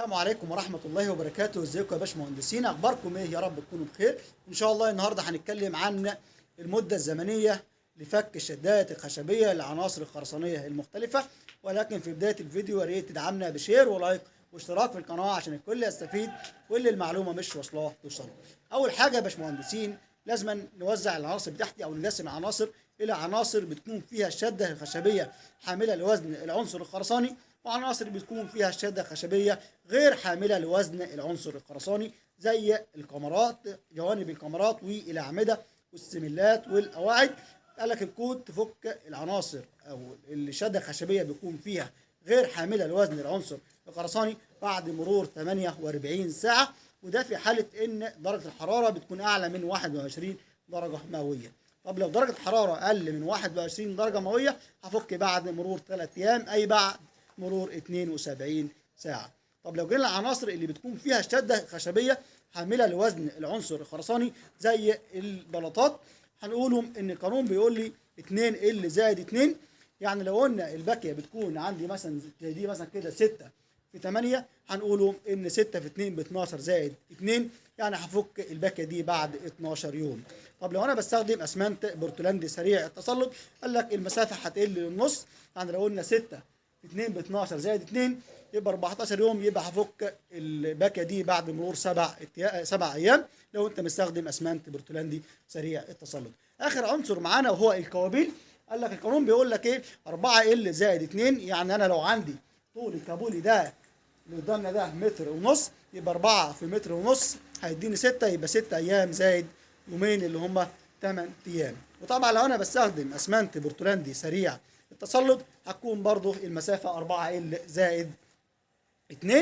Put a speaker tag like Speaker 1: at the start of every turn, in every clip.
Speaker 1: السلام عليكم ورحمة الله وبركاته. ازيكم يا باشمهندسين؟ اخباركم ايه؟ يا رب تكونوا بخير ان شاء الله. النهارده هنتكلم عن المدة الزمنية لفك الشدات الخشبية للعناصر الخرسانية المختلفة، ولكن في بداية الفيديو يا ريت تدعمنا بشير ولايك واشتراك في القناة عشان الكل يستفيد واللي المعلومة مش واصلاه توصل. اول حاجة يا باشمهندسين لازم نوزع العناصر بتاعتي او نقسم العناصر الى عناصر بتكون فيها الشدة الخشبية حاملة لوزن العنصر الخرساني، وعناصر بتكون فيها الشدة الخشبية غير حاملة لوزن العنصر الخرساني زي الكمرات، جوانب الكمرات والأعمدة والسملات والقواعد. قال لك الكود تفك العناصر أو الشدة الخشبية بيكون فيها غير حاملة لوزن العنصر الخرساني بعد مرور 48 ساعة، وده في حالة إن درجة الحرارة بتكون أعلى من 21 درجة مئوية. طب لو درجة الحرارة أقل من 21 درجة مئوية هفك بعد مرور 3 أيام، أي بعد مرور 72 ساعة. طب لو جينا العناصر اللي بتكون فيها الشدة خشبية حاملة لوزن العنصر الخرساني زي البلاطات، هنقولهم ان القانون بيقول لي 2 ال زائد 2، يعني لو قلنا الباكية بتكون عندي مثلا زي دي مثلا كده 6 في 8، هنقولهم ان 6 في 2 ب 12 زائد 2، يعني هفك الباكية دي بعد 12 يوم. طب لو انا بستخدم اسمنت بورتلاندي سريع التصلب، قال لك المسافة هتقل للنص، يعني لو قلنا 6 في 2 ب 12 زائد 2 يبقى 14 يوم، يبقى هفك الباكيه دي بعد مرور 7 ايام لو انت مستخدم اسمنت بورتلاندي سريع التصلب. اخر عنصر معانا وهو الكوابيل، قال لك القانون بيقول لك ايه 4 ال زائد 2، يعني انا لو عندي طول الكابولي ده اللي قدامنا ده متر ونص، يبقى 4 في متر ونص هيديني 6، يبقى 6 ايام زائد يومين اللي هم 8 ايام. وطبعا لو انا بستخدم اسمنت بورتلاندي سريع التصلب هتكون برضو المسافة 4 ال زائد 2،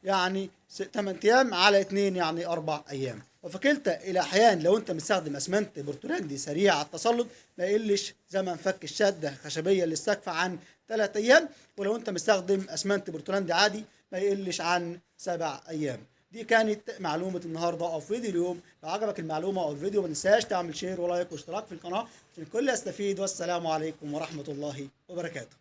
Speaker 1: يعني 8 ايام على 2 يعني 4 ايام. وفي كلتا الاحيان لو انت مستخدم اسمنت بورتلاندي سريع التصلب ما يقلش زمن فك الشده الخشبيه للسقف عن 3 ايام، ولو انت مستخدم اسمنت بورتلاندي عادي ما يقلش عن 7 ايام. دي كانت معلومة النهارده او فيديو اليوم. لو عجبك المعلومة او الفيديو ما تنساش تعمل شير ولايك واشتراك في القناة عشان الكل يستفيد، والسلام عليكم ورحمة الله وبركاته.